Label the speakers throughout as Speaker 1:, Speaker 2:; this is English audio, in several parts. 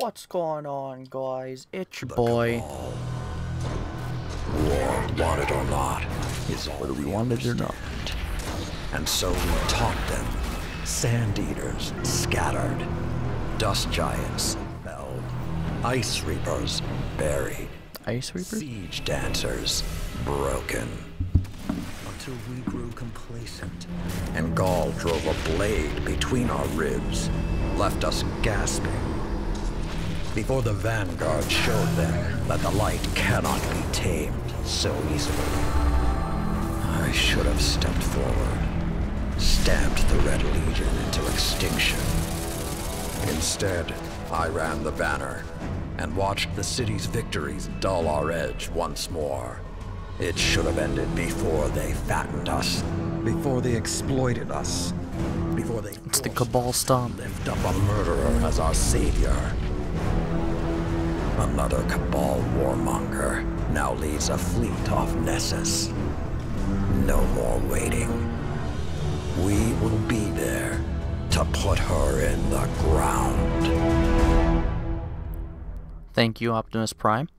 Speaker 1: What's going on, guys? It's your
Speaker 2: The
Speaker 1: boy.
Speaker 2: Cabal. War, want it or not, is all
Speaker 1: Whether we want it or not.
Speaker 2: And so we taught them. Sand eaters scattered. Dust giants felled. Ice reapers buried.
Speaker 1: Ice Reaper?
Speaker 2: Siege dancers broken. Until we grew complacent. And Gaul drove a blade between our ribs. Left us gasping. Before the vanguard showed them that the light cannot be tamed so easily. I should have stepped forward. Stamped the Red Legion into extinction. Instead, I ran the banner and watched the city's victories dull our edge once more. It should have ended before they fattened us, before they exploited us, before they
Speaker 1: It's the Cabal stomp.
Speaker 2: lift up a murderer as our savior. Another Cabal warmonger now leads a fleet off Nessus. No more waiting. We will be there to put her in the ground.
Speaker 1: Thank you, Optimus Prime.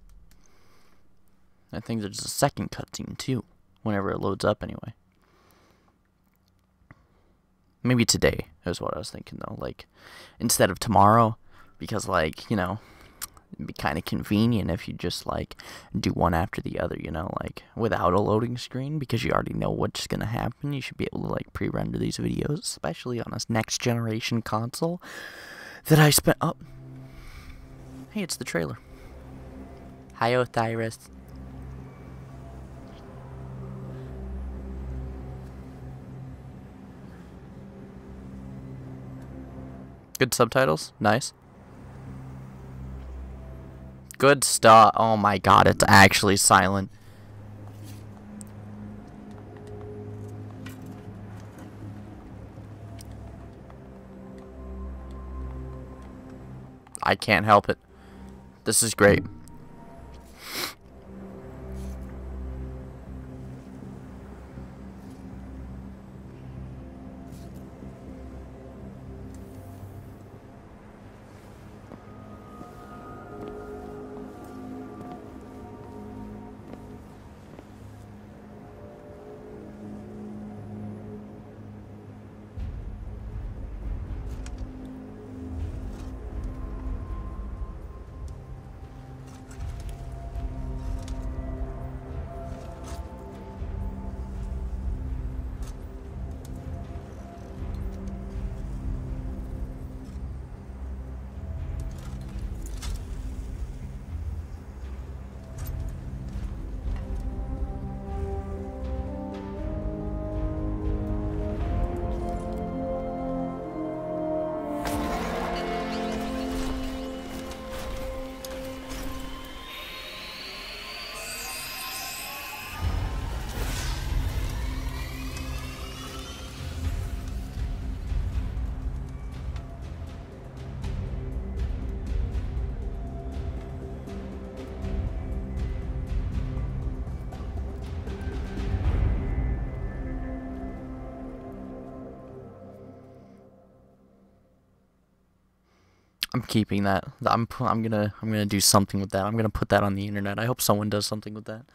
Speaker 1: I think there's a second cutscene too, whenever it loads up anyway. Maybe today is what I was thinking though, like, instead of tomorrow, because like, you know, it'd be kind of convenient if you just like do one after the other, you know, like without a loading screen, because you already know what's gonna happen. You should be able to like pre-render these videos, especially on this next generation console that I spent. Oh, hey, it's the trailer. Hi, Othyrus. Good subtitles, nice. Good stuff. Oh my god, it's actually silent. I can't help it. This is great. I'm keeping that. I'm gonna do something with that. I'm gonna put that on the internet. I hope someone does something with that.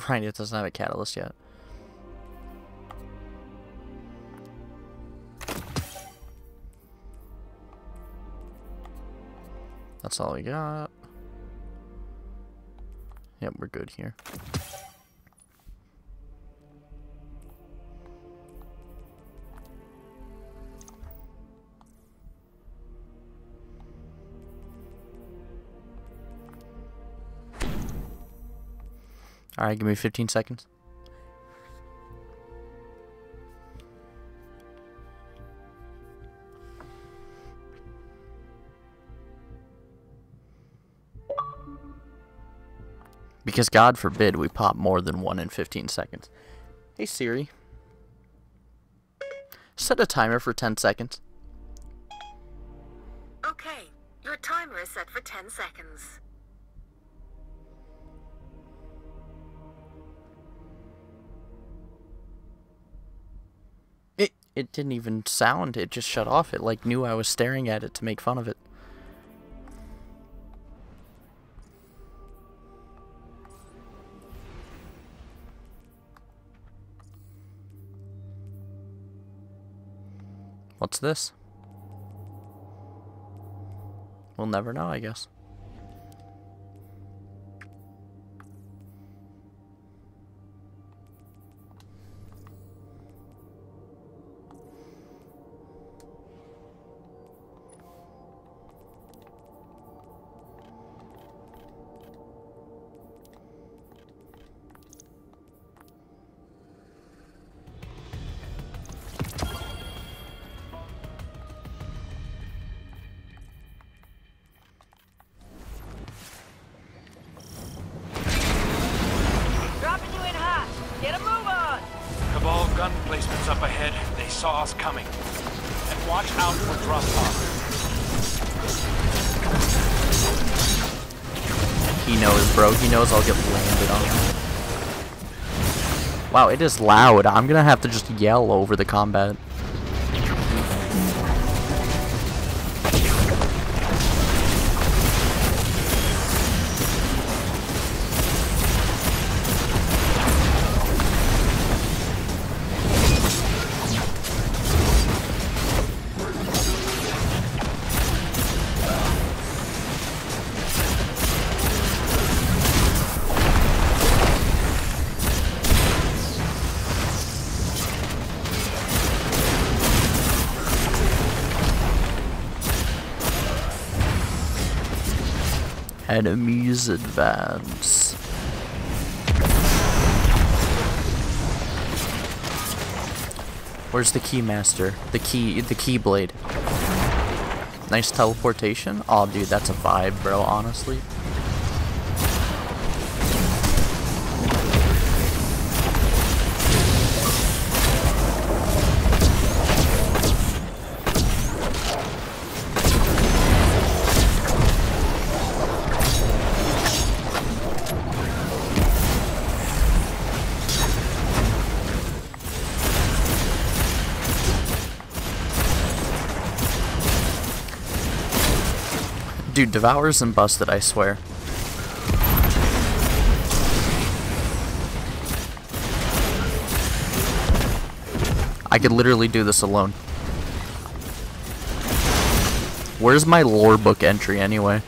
Speaker 1: Right, it doesn't have a catalyst yet. That's all we got. Yep, we're good here. Alright, give me 15 seconds. Because God forbid we pop more than 1 in 15 seconds. Hey Siri. Set a timer for 10 seconds.
Speaker 3: Okay, your timer is set for 10 seconds.
Speaker 1: It didn't even sound, it just shut off. It like knew I was staring at it to make fun of it. What's this? We'll never know, I guess.
Speaker 3: Dropping you in hot. Get a move on.
Speaker 4: Cabal gun placements up ahead. They saw us coming. And watch out for drop pod.
Speaker 1: He knows, bro. He knows I'll get landed on. Wow, it is loud. I'm gonna have to just yell over the combat. Enemies advance. Where's the Keymaster? The Keyblade. Nice teleportation. Oh, dude, that's a vibe, bro, honestly. Dude, Devour's and busted, I swear. I could literally do this alone. Where's my lore book entry anyway?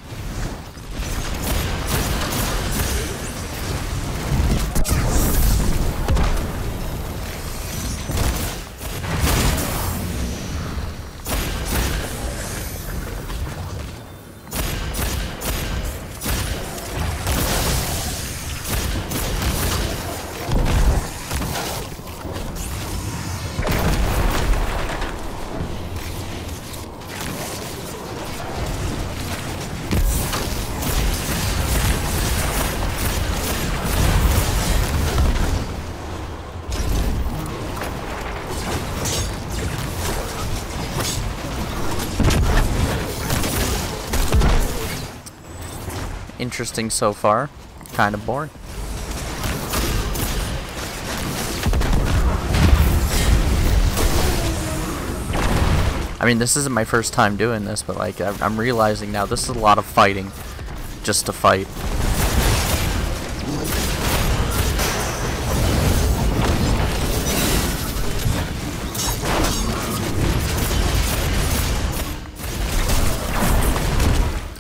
Speaker 1: Interesting so far. Kind of boring. I mean, this isn't my first time doing this, but like, I'm realizing now this is a lot of fighting just to fight.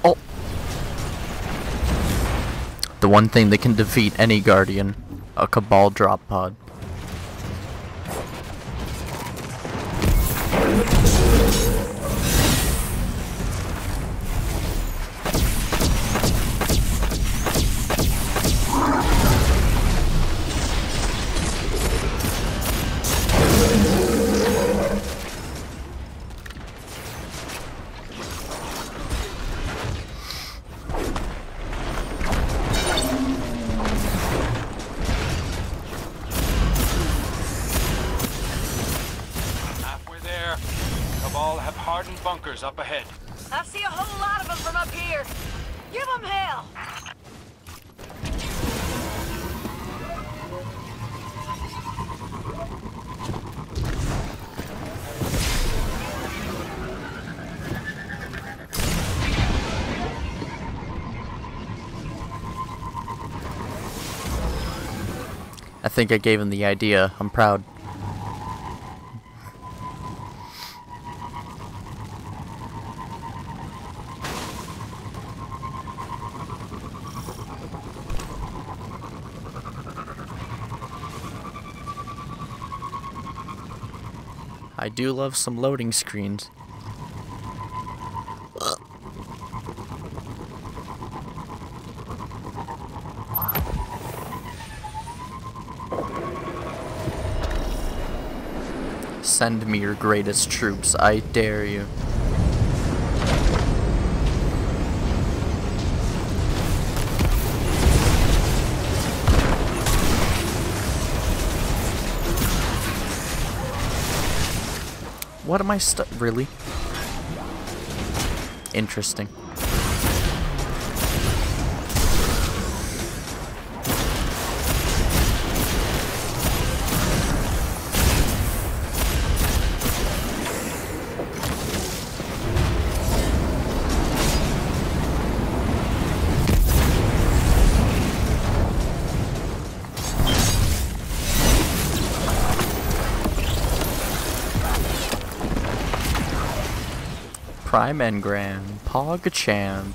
Speaker 1: Oh! The one thing that can defeat any Guardian, a Cabal drop pod.
Speaker 4: hardened bunkers up ahead.
Speaker 3: I see a whole lot of them from up here. Give them hell!
Speaker 1: I think I gave him the idea. I'm proud. I do love some loading screens. Send me your greatest troops, I dare you. What am I really? Interesting. Prime Engram, Pogchamp.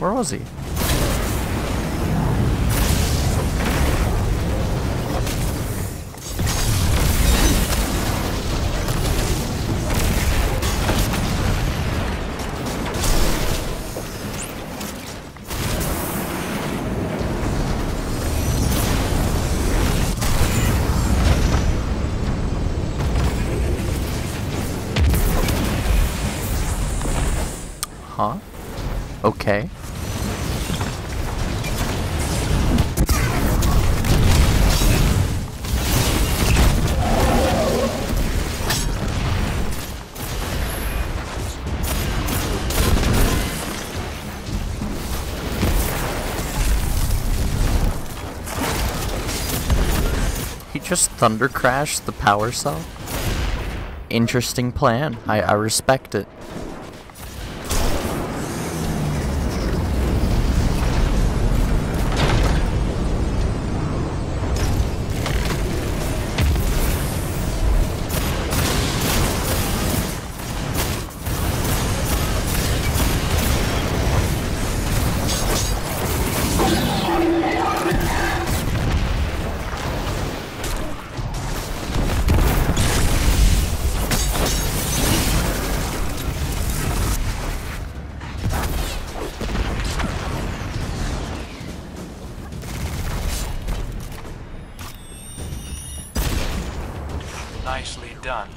Speaker 1: Where was he? Huh? Okay. He just thunder crashed the power cell? Interesting plan. I respect it.
Speaker 4: Nicely done.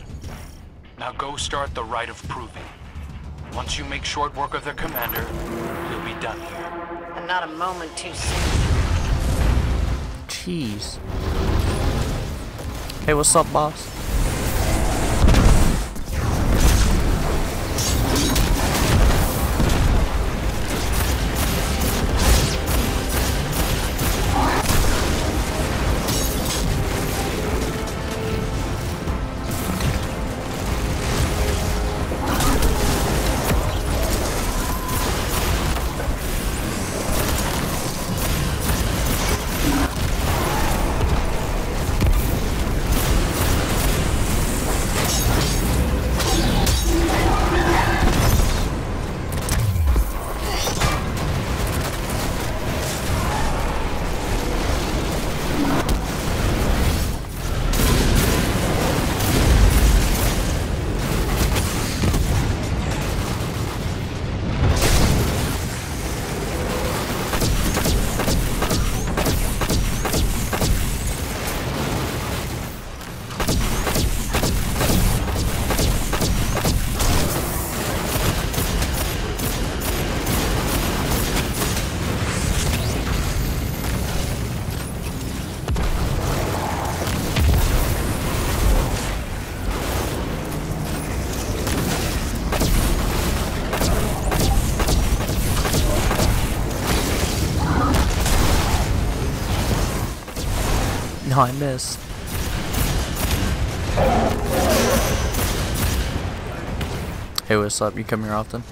Speaker 4: Now go start the rite of proving. Once you make short work of their commander, you'll be done here.
Speaker 3: And not a moment too soon.
Speaker 1: Jeez. Hey, what's up, boss? know I missed. Hey, what's up? You come here often?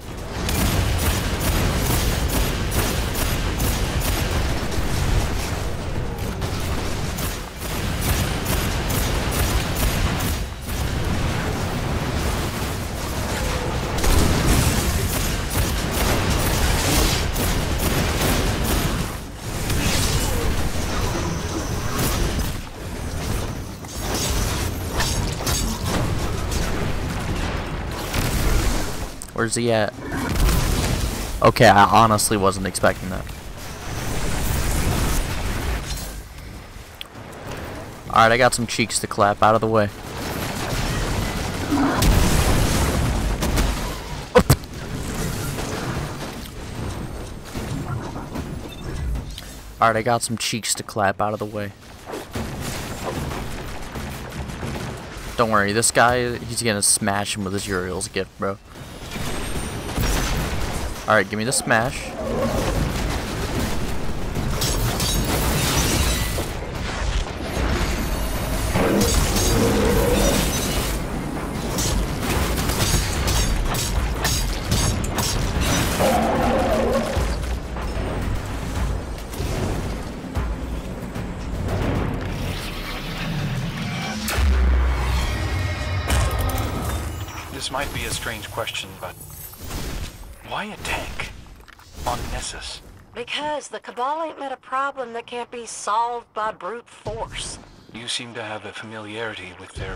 Speaker 1: Where's he at? Okay, I honestly wasn't expecting that. Alright, I got some cheeks to clap. Out of the way. Alright, I got some cheeks to clap. Out of the way. Don't worry, this guy, he's gonna smash him with his Uriel's gift, bro. Alright, give me the smash.
Speaker 4: This might be a strange question, but why a tank on Nessus?
Speaker 5: Because the Cabal ain't met a problem that can't be solved by brute force.
Speaker 4: You seem to have a familiarity with their,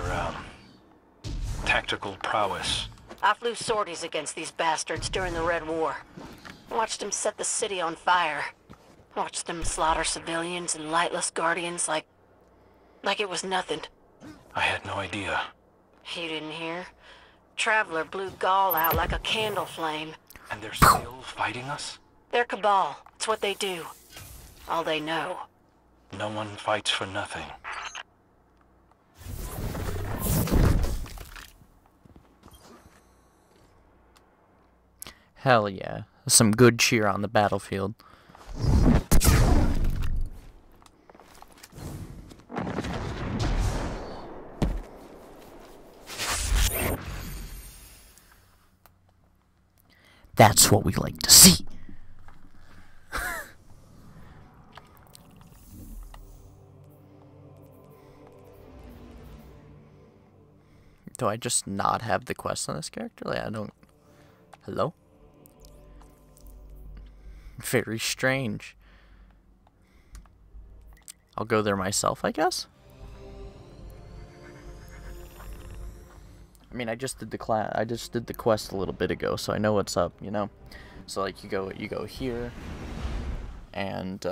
Speaker 4: tactical prowess.
Speaker 5: I flew sorties against these bastards during the Red War. Watched them set the city on fire. Watched them slaughter civilians and lightless guardians like it was nothing.
Speaker 4: I had no idea.
Speaker 5: You didn't hear? Traveler blew Gaul out like a candle flame.
Speaker 4: And they're still fighting us?
Speaker 5: They're Cabal. It's what they do. All they know.
Speaker 4: No one fights for nothing.
Speaker 1: Hell yeah. Some good cheer on the battlefield. That's what we like to see. Do I just not have the quest on this character? Like, I don't... Hello? Very strange. I'll go there myself, I guess? I mean, I just did the quest a little bit ago, so I know what's up, you know? So, like, you go here, and,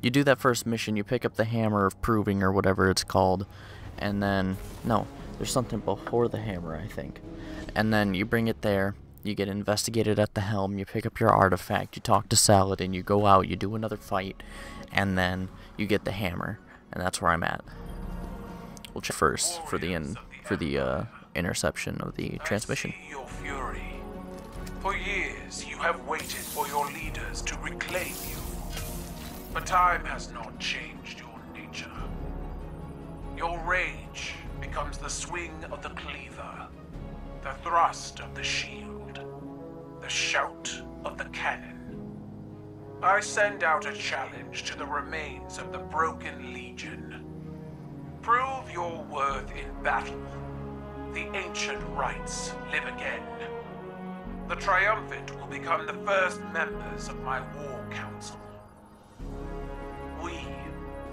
Speaker 1: you do that first mission, you pick up the Hammer of Proving, or whatever it's called, and then, no, there's something before the Hammer, I think. And then you bring it there, you get investigated at the helm, you pick up your artifact, you talk to Saladin, you go out, you do another fight, and then you get the Hammer, and that's where I'm at. We'll check first for the interception of the transmission.
Speaker 6: I see your fury. For years, you have waited for your leaders to reclaim you. But time has not changed your nature. Your rage becomes the swing of the cleaver, the thrust of the shield, the shout of the cannon. I send out a challenge to the remains of the Broken Legion. Prove your worth in battle. The ancient rites live again. The triumphant will become the first members of my war council. We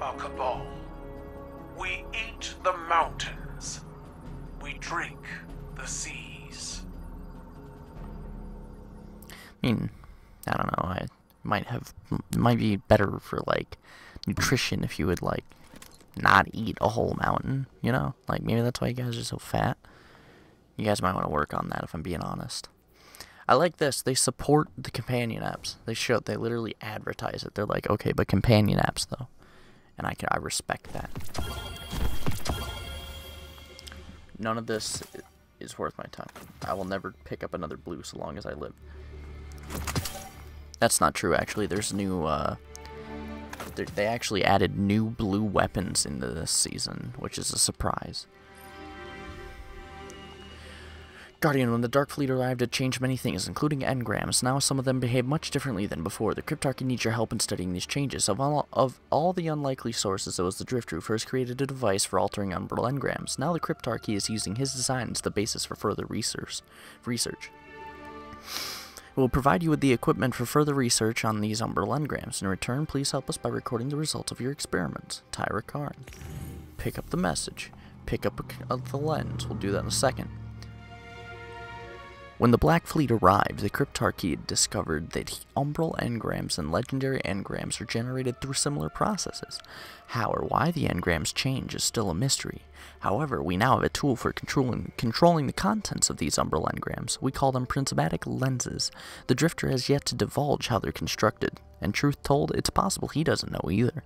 Speaker 6: are Cabal. We eat the mountains. We drink the seas.
Speaker 1: I mean, I don't know, it might be better for, like, nutrition if you would, like, not eat a whole mountain, you know? Like, maybe that's why you guys are so fat. You guys might want to work on that, if I'm being honest. I like this. They support the companion apps. They literally advertise it. They're like, okay, but companion apps, though. And I respect that. None of this is worth my time. I will never pick up another blue so long as I live. That's not true, actually. There's new they actually added new blue weapons into this season, which is a surprise. Guardian, when the Dark Fleet arrived, it changed many things, including engrams. Now some of them behave much differently than before. The Cryptarchy needs your help in studying these changes. Of all the unlikely sources, it was the Drifter who first created a device for altering Umbral engrams. Now the Cryptarchy is using his design as the basis for further research. It will provide you with the equipment for further research on these Umbral engrams. In return, please help us by recording the results of your experiments. Tyra Karn. Pick up the message. Pick up the lens. We'll do that in a second. When the Black Fleet arrived, the Cryptarchy had discovered that Umbral engrams and legendary engrams are generated through similar processes. How or why the engrams change is still a mystery. However, we now have a tool for controlling the contents of these Umbral engrams. We call them prismatic lenses. The Drifter has yet to divulge how they're constructed, and truth told, it's possible he doesn't know either.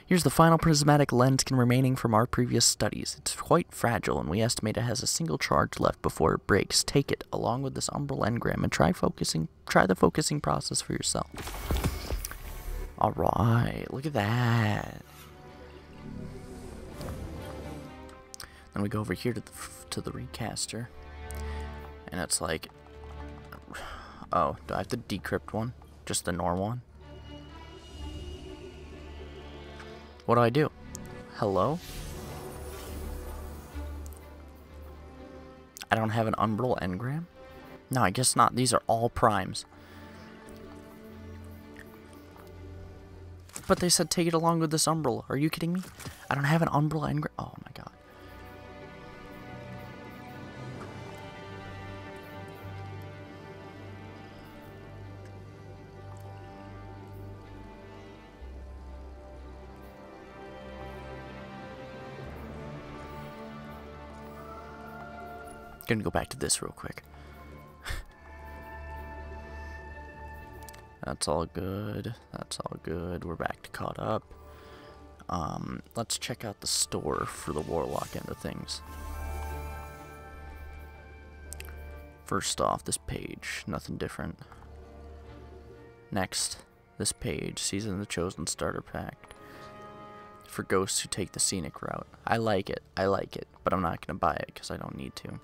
Speaker 1: Here's the final prismatic lens remaining from our previous studies. It's quite fragile, and we estimate it has a single charge left before it breaks. Take it, along with this Umbral engram, and try the focusing process for yourself. Alright, look at that. Then we go over here to the recaster, and it's like, oh, do I have to decrypt one? Just the normal one? What do I do? Hello? I don't have an Umbral engram? No, I guess not. These are all primes. But they said take it along with this Umbral. Are you kidding me? I don't have an Umbral engram. Oh my god. Gonna go back to this real quick. That's all good. That's all good. We're back to caught up. Let's check out the store for the Warlock end of things. First off, this page, nothing different. Next, this page, Season of the Chosen Starter Pack. For ghosts who take the scenic route. I like it, but I'm not gonna buy it because I don't need to.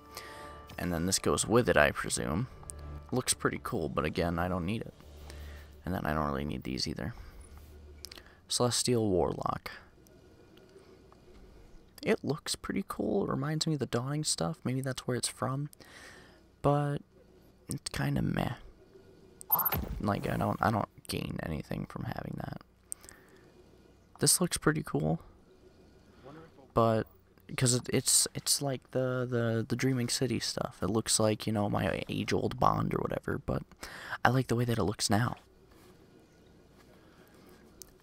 Speaker 1: And then this goes with it, I presume. Looks pretty cool, but again, I don't need it. And then I don't really need these either. Celestial Warlock. It looks pretty cool. It reminds me of the Dawning stuff. Maybe that's where it's from. But it's kind of meh. Like I don't gain anything from having that. This looks pretty cool. But because it's like the Dreaming City stuff. It looks like, you know, my age-old Bond or whatever, but I like the way that it looks now.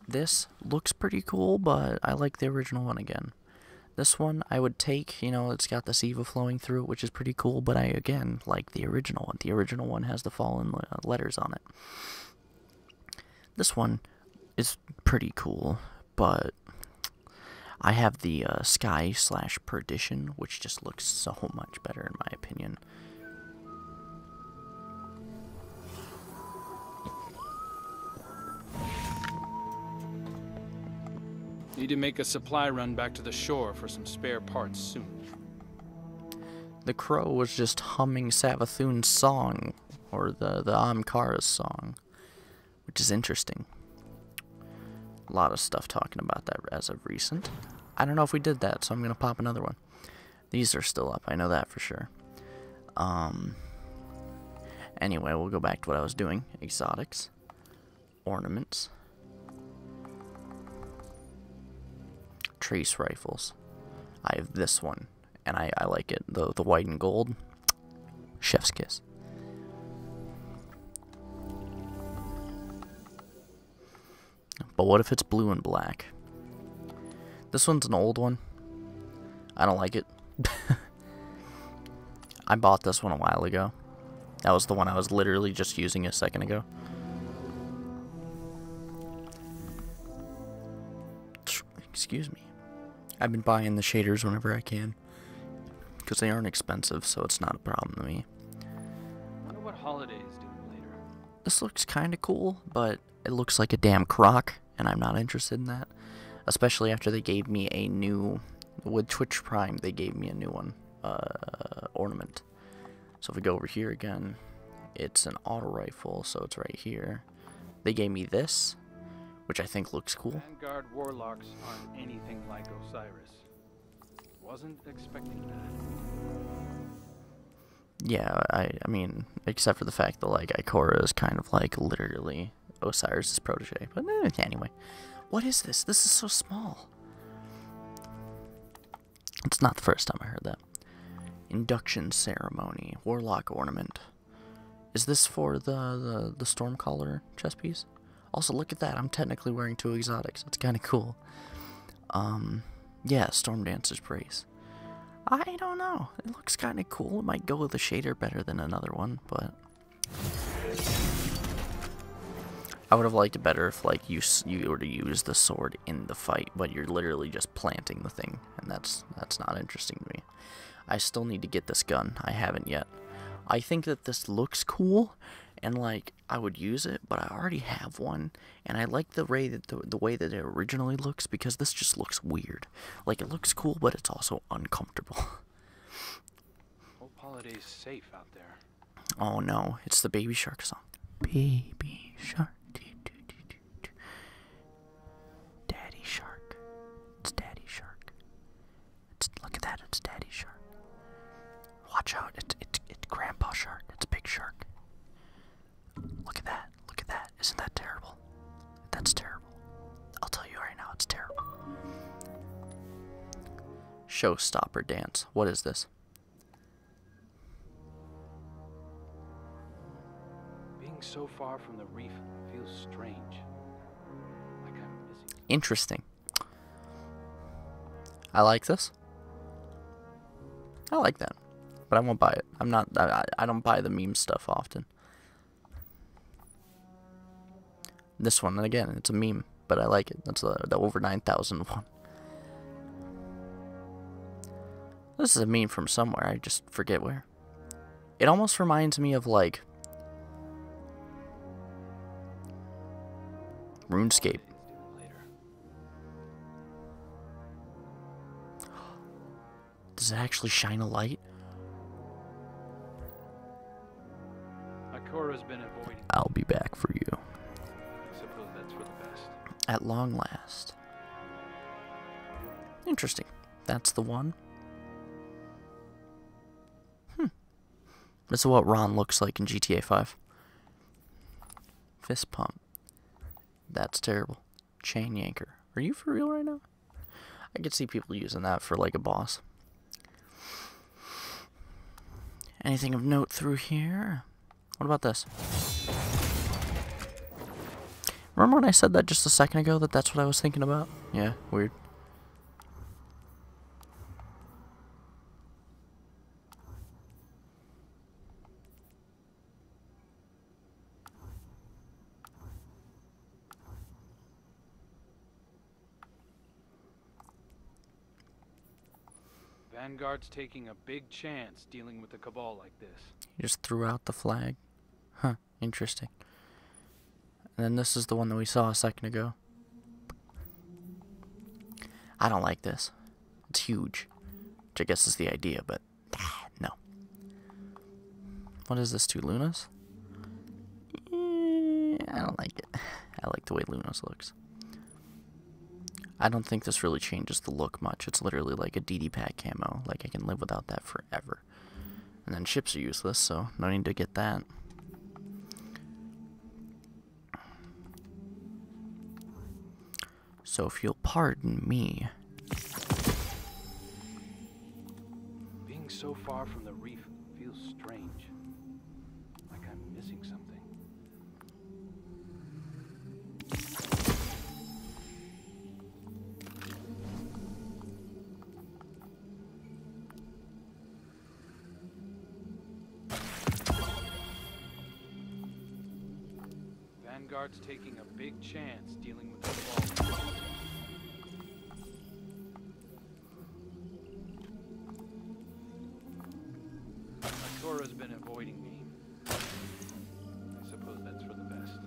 Speaker 1: This looks pretty cool, but I like the original one again. This one I would take, you know, it's got the Siva flowing through it, which is pretty cool, but I again like the original one. The original one has the fallen letters on it. This one is pretty cool, but I have the Sky/Perdition, which just looks so much better in my opinion.
Speaker 7: Need to make a supply run back to the shore for some spare parts soon.
Speaker 1: The crow was just humming Savathun's song, or the Ahamkara's song, which is interesting. A lot of stuff talking about that as of recent. I don't know if we did that, so I'm going to pop another one. These are still up, I know that for sure. Anyway, we'll go back to what I was doing. Exotics. Ornaments. Trace rifles. I have this one, and I like it. The white and gold. Chef's kiss. But what if it's blue and black? This one's an old one. I don't like it. I bought this one a while ago. That was the one I was literally just using a second ago. Excuse me. I've been buying the shaders whenever I can, because they aren't expensive, so it's not a problem to me.
Speaker 7: I wonder what Holiday is doing later.
Speaker 1: This looks kind of cool, but it looks like a damn crock, and I'm not interested in that. Especially after they gave me a new, with Twitch Prime, they gave me a new one, ornament. So if we go over here again, it's an auto rifle, so it's right here. They gave me this, which I think looks cool.
Speaker 7: Vanguard warlocks aren't anything like Osiris. Wasn't expecting that.
Speaker 1: Yeah, I mean, except for the fact that, like, Ikora is kind of, like, literally Osiris' protege. But anyway, what is this? This is so small. It's not the first time I heard that. Induction ceremony, warlock ornament. Is this for the Stormcaller chest piece? Also, look at that. I'm technically wearing 2 exotics. It's kind of cool. Yeah, Stormdancer's brace. I don't know. It looks kind of cool. It might go with the shader better than another one, but I would have liked it better if, like, you were to use the sword in the fight, but you're literally just planting the thing, and that's not interesting to me. I still need to get this gun. I haven't yet. I think that this looks cool, and, like, I would use it, but I already have one, and I like the way that the way that it originally looks, because this just looks weird. Like, it looks cool, but it's also uncomfortable.
Speaker 7: Hope Holiday's safe out there.
Speaker 1: Oh no, it's the Baby Shark song. Baby Shark. Daddy Shark. It's Daddy Shark. Look at that, it's Daddy Shark. Watch out, it's Grandpa Shark. It's Big Shark. Look at that. Look at that. Isn't that terrible? That's terrible. I'll tell you right now, it's terrible. Showstopper dance. What is this?
Speaker 7: Being so far from the reef feels strange. Like I'm missing.
Speaker 1: Interesting. I like this. I like that. But I won't buy it. I don't buy the meme stuff often. This one, and again, it's a meme, but I like it. That's the over 9,000 one. This is a meme from somewhere, I just forget where. It almost reminds me of, like, RuneScape. Does it actually shine a light?
Speaker 7: Ikora's been avoiding.
Speaker 1: I'll be back for you.
Speaker 7: I suppose that's for the best.
Speaker 1: At long last. Interesting. That's the one. This is what Ron looks like in GTA 5. Fist pump. That's terrible. Chain yanker. Are you for real right now? I could see people using that for, like, a boss. Anything of note through here? What about this? Remember when I said that just a second ago, that that's what I was thinking about? Yeah, weird.
Speaker 7: Vanguard's taking a big chance dealing with the Cabal like this.
Speaker 1: You just threw out the flag. Huh, interesting. And then this is the one that we saw a second ago. I don't like this. It's huge. Which I guess is the idea, but no. What is this, 2 Lunas? I don't like it. I like the way Lunas looks. I don't think this really changes the look much. It's literally like a DD pack camo. Like, I can live without that forever. And then ships are useless, so no need to get that. So if you'll pardon me.
Speaker 7: Being so far from the reef feels strange. Like I'm missing something. Vanguard's taking a big chance dealing with the Cabal. Ikora's been avoiding me. I suppose that's for the best.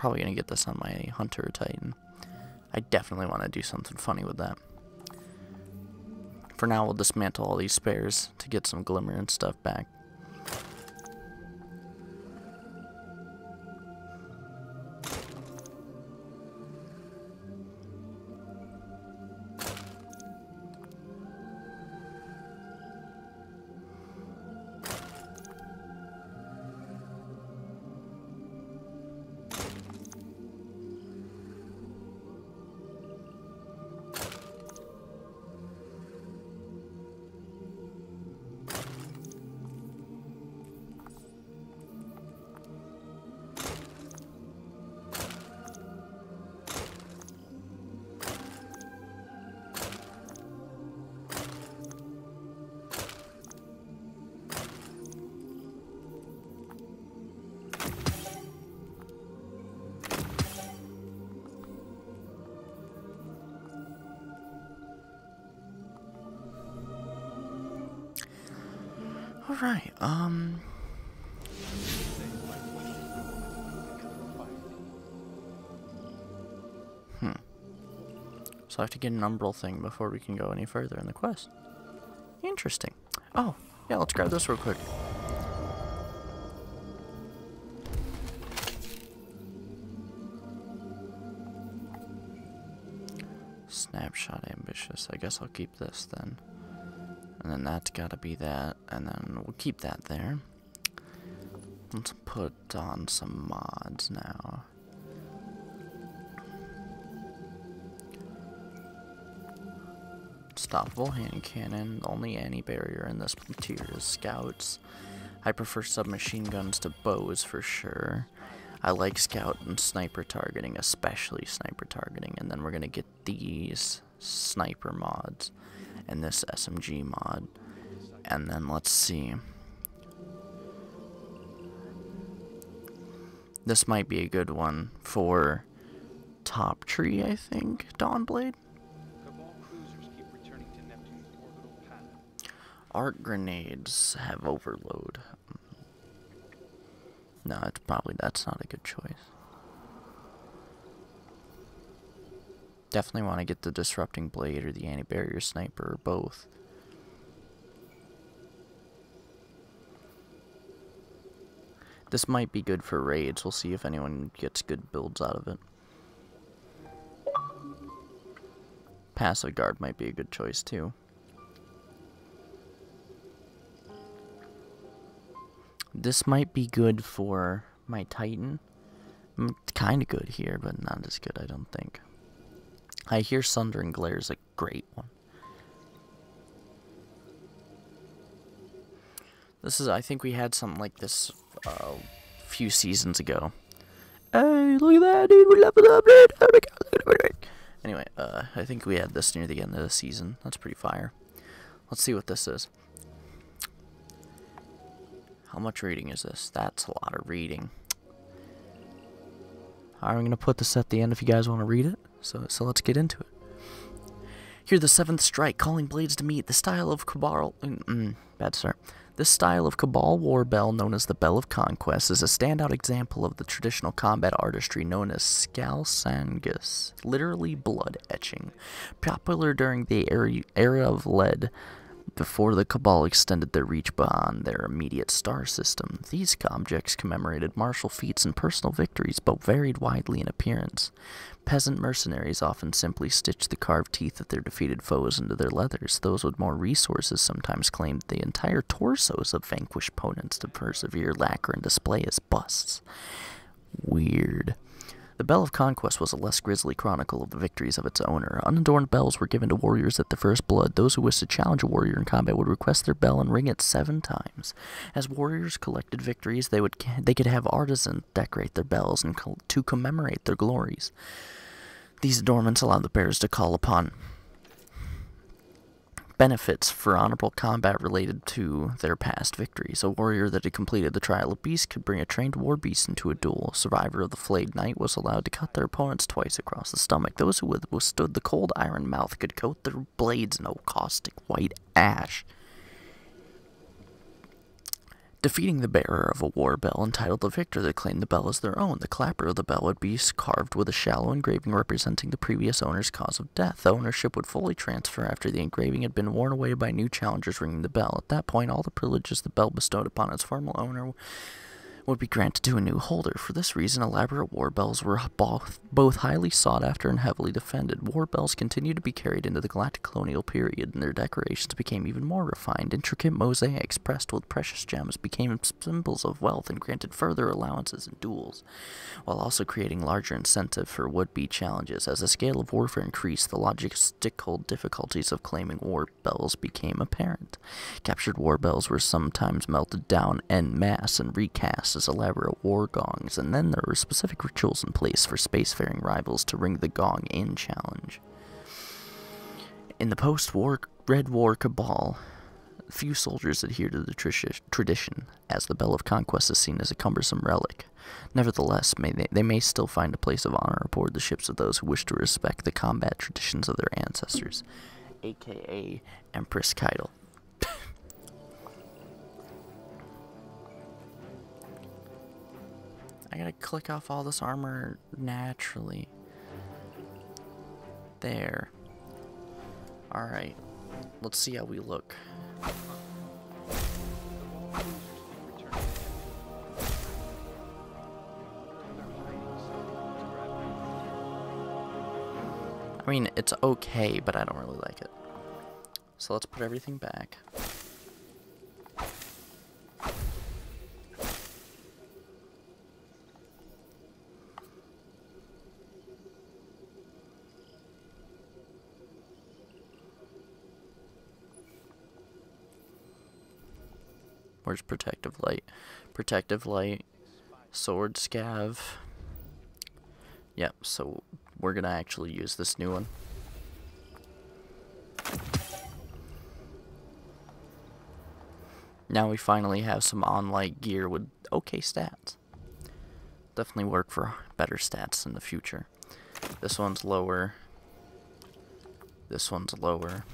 Speaker 1: probably going to get this on my Hunter Titan. I definitely want to do something funny with that. For now, we'll dismantle all these spares to get some glimmer and stuff back. Alright, So I have to get an umbral thing before we can go any further in the quest. Interesting. Oh, yeah, let's grab this real quick. Snapshot ambitious. I guess I'll keep this then. And then that's gotta be that, and then we'll keep that there. Let's put on some mods now. Stoppable hand cannon, only anti-barrier in this tier is scouts. I prefer submachine guns to bows for sure. I like scout and sniper targeting, especially sniper targeting, and then we're gonna get these sniper mods and this SMG mod. And then let's see. This might be a good one for Top Tree, I think. Dawnblade. Arc grenades have overload. No, that's not a good choice. Definitely want to get the disrupting blade or the anti-barrier sniper or both. This might be good for raids. We'll see if anyone gets good builds out of it. Passive guard might be a good choice too. This might be good for my Titan. It's kind of good here, but not as good, I don't think. I hear Sundering Glare is a great one. This is, I think we had something like this a few seasons ago. Hey, look at that, dude, we leveled up, dude. Oh my God. Anyway, I think we had this near the end of the season. That's pretty fire. Let's see what this is. How much reading is this? That's a lot of reading. I'm going to put this at the end if you guys want to read it. So let's get into it. Hear the seventh strike, calling blades to meet. The style of Cabal... bad start. This style of Cabal war bell, known as the Bell of Conquest, is a standout example of the traditional combat artistry known as Skalsangus, literally blood etching. Popular during the era of lead, before the Cabal extended their reach beyond their immediate star system. These objects commemorated martial feats and personal victories, but varied widely in appearance. Peasant mercenaries often simply stitched the carved teeth of their defeated foes into their leathers. Those with more resources sometimes claimed the entire torsos of vanquished opponents to persevere, lacquer, and display as busts. Weird. The Bell of Conquest was a less grisly chronicle of the victories of its owner. Unadorned bells were given to warriors at the first blood. Those who wished to challenge a warrior in combat would request their bell and ring it 7 times. As warriors collected victories, they could have artisans decorate their bells and to commemorate their glories. These adornments allowed the bearers to call upon benefits for honorable combat related to their past victories. A warrior that had completed the Trial of Beasts could bring a trained war beast into a duel. A survivor of the Flayed Knight was allowed to cut their opponents twice across the stomach. Those who had withstood the cold iron mouth could coat their blades in a caustic white ash. Defeating the bearer of a war bell entitled the victor that claimed the bell as their own. The clapper of the bell would be carved with a shallow engraving representing the previous owner's cause of death. The ownership would fully transfer after the engraving had been worn away by new challengers ringing the bell. At that point, all the privileges the bell bestowed upon its former owner would be granted to a new holder. For this reason, elaborate war bells were both highly sought after and heavily defended. War bells continued to be carried into the Galactic Colonial period, and their decorations became even more refined. Intricate mosaics pressed with precious gems became symbols of wealth and granted further allowances in duels, while also creating larger incentive for would-be challenges. As the scale of warfare increased, the logistical difficulties of claiming war bells became apparent. Captured war bells were sometimes melted down en masse and recast as elaborate war gongs, and then there were specific rituals in place for spacefaring rivals to ring the gong in challenge. In the post-war Red War cabal, few soldiers adhere to the tradition, as the Bell of Conquest is seen as a cumbersome relic. Nevertheless, they may still find a place of honor aboard the ships of those who wish to respect the combat traditions of their ancestors, aka Empress Keitel. I gotta click off all this armor naturally. There. Alright. Let's see how we look. I mean, it's okay, but I don't really like it. So let's put everything back. Where's Protective Light? Protective Light, Sword Scav. Yep, so we're gonna actually use this new one. Now we finally have some on-light gear with okay stats. Definitely work for better stats in the future. This one's lower. This one's lower.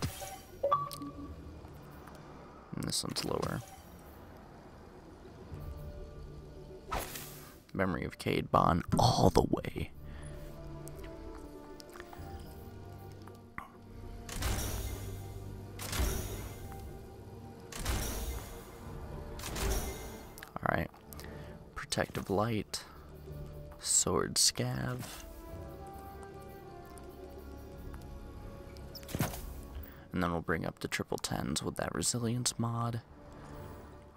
Speaker 1: And this one's lower. Memory of Cade Bond all the way. Alright. Protective Light. Sword Scav. And then we'll bring up the 1010s with that Resilience mod.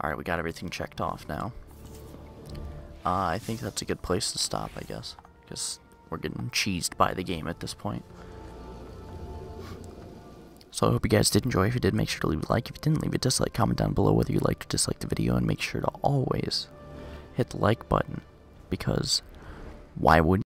Speaker 1: Alright, we got everything checked off now. I think that's a good place to stop, I guess. Because we're getting cheesed by the game at this point. So I hope you guys did enjoy. If you did, make sure to leave a like. If you didn't, leave a dislike. Comment down below whether you liked or disliked the video. And make sure to always hit the like button. Because why wouldn't